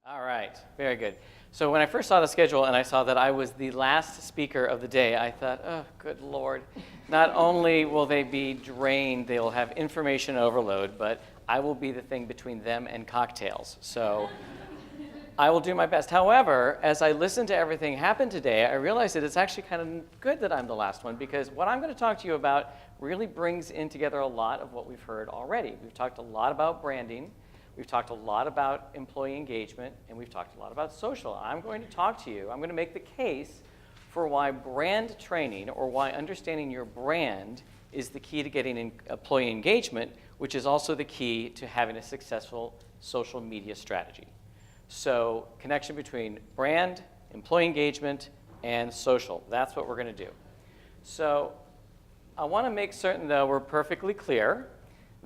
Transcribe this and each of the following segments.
All right, very good. So when I first saw the schedule and I saw that I was the last speaker of the day, I thought, oh, good Lord. Not only will they be drained, they'll have information overload, but I will be the thing between them and cocktails. So I will do my best. However, as I listened to everything happen today, I realized that it's actually kind of good that I'm the last one, because what I'm going to talk to you about really brings in together a lot of what we've heard already. We've talked a lot about branding. We've talked a lot about employee engagement, and we've talked a lot about social. I'm going to talk to you, I'm going to make the case for why brand training, or why understanding your brand, is the key to getting employee engagement, which is also the key to having a successful social media strategy. So, connection between brand, employee engagement, and social. That's what we're going to do. So, I want to make certain, though, we're perfectly clear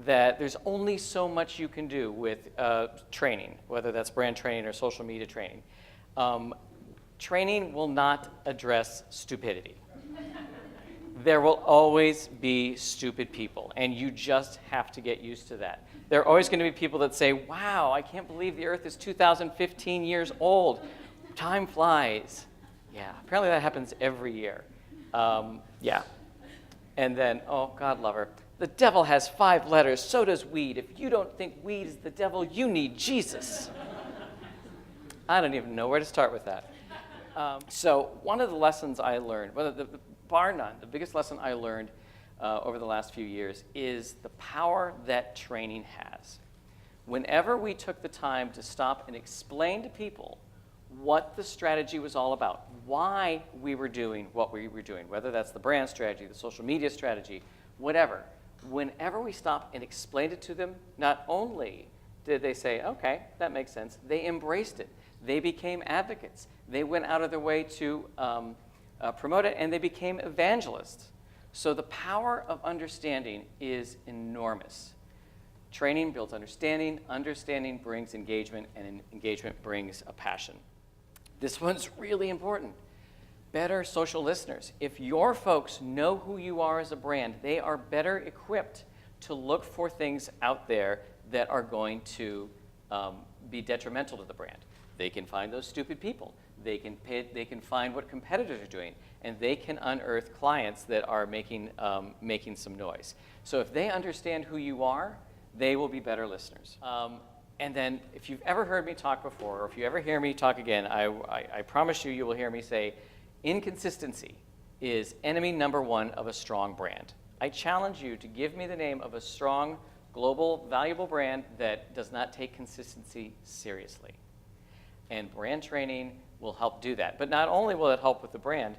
that there's only so much you can do with training, whether that's brand training or social media training. Training will not address stupidity. There will always be stupid people, and you just have to get used to that. There are always going to be people that say, wow, I can't believe the Earth is 2015 years old. Time flies. Yeah, apparently that happens every year. Yeah. And then, oh, God love her. The devil has 5 letters, so does weed. If you don't think weed is the devil, you need Jesus. I don't even know where to start with that. So one of the lessons I learned, bar none, the biggest lesson I learned over the last few years is the power that training has. Whenever we took the time to stop and explain to people what the strategy was all about, why we were doing what we were doing, whether that's the brand strategy, the social media strategy, whatever, whenever we stopped and explained it to them, not only did they say, okay, that makes sense, they embraced it. They became advocates. They went out of their way to promote it, and they became evangelists. So the power of understanding is enormous. Training builds understanding, understanding brings engagement, and engagement brings a passion. This one's really important. Better social listeners. If your folks know who you are as a brand, they are better equipped to look for things out there that are going to be detrimental to the brand. They can find those stupid people. They can find what competitors are doing, and they can unearth clients that are making some noise. So if they understand who you are, they will be better listeners. And then if you've ever heard me talk before, or if you ever hear me talk again, I promise you will hear me say, inconsistency is enemy number 1 of a strong brand. I challenge you to give me the name of a strong, global, valuable brand that does not take consistency seriously. And brand training will help do that. But not only will it help with the brand,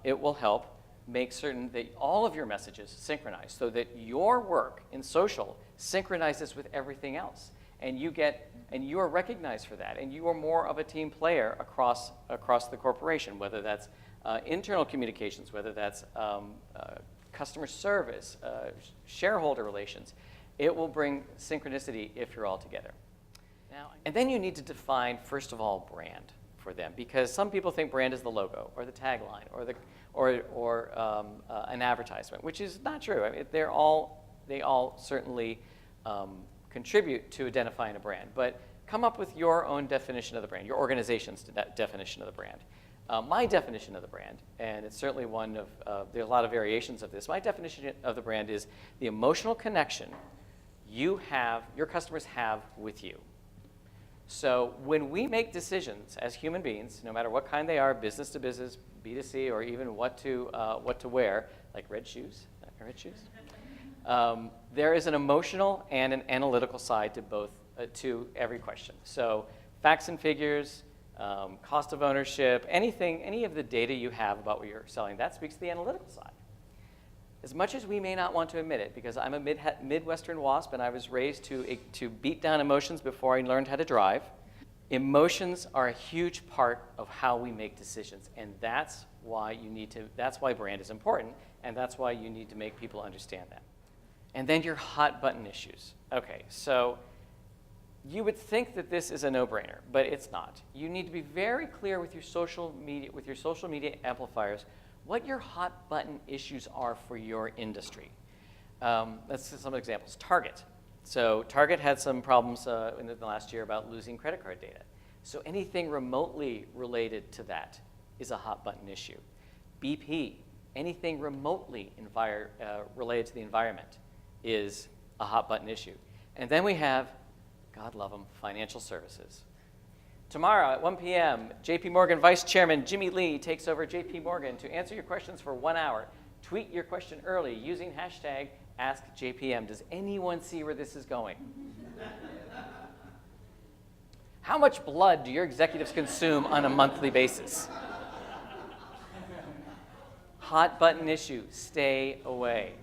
it will help make certain that all of your messages synchronize so that your work in social synchronizes with everything else. And you are recognized for that, and you are more of a team player across the corporation, whether that's internal communications, whether that's customer service, shareholder relations. It will bring synchronicity if you're all together. And then you need to define, first of all, brand for them, because some people think brand is the logo or the tagline or an advertisement, which is not true. I mean, they all certainly contribute to identifying a brand, but come up with your own definition of the brand, your organization's definition of the brand. My definition of the brand, and it's certainly one of, there are a lot of variations of this, my definition of the brand is the emotional connection your customers have with you. So when we make decisions as human beings, no matter what kind they are, business to business, B2C, or even what to wear, like red shoes, there is an emotional and an analytical side to both, to every question. So facts and figures, cost of ownership, any of the data you have about what you're selling, that speaks to the analytical side. As much as we may not want to admit it, because I'm a Midwestern WASP and I was raised to beat down emotions before I learned how to drive, emotions are a huge part of how we make decisions, and that's why brand is important, and that's why you need to make people understand that. And then your hot button issues. Okay, so you would think that this is a no-brainer, but it's not. You need to be very clear with your social media amplifiers what your hot button issues are for your industry. Let's see some examples. Target. So Target had some problems in the last year about losing credit card data. So anything remotely related to that is a hot button issue. BP, anything remotely related to the environment is a hot button issue. And then we have, God love them, financial services. Tomorrow at 1 p.m., JP Morgan Vice Chairman Jimmy Lee takes over JP Morgan to answer your questions for 1 hour. Tweet your question early using hashtag AskJPM. Does anyone see where this is going? How much blood do your executives consume on a monthly basis? Hot button issue, stay away.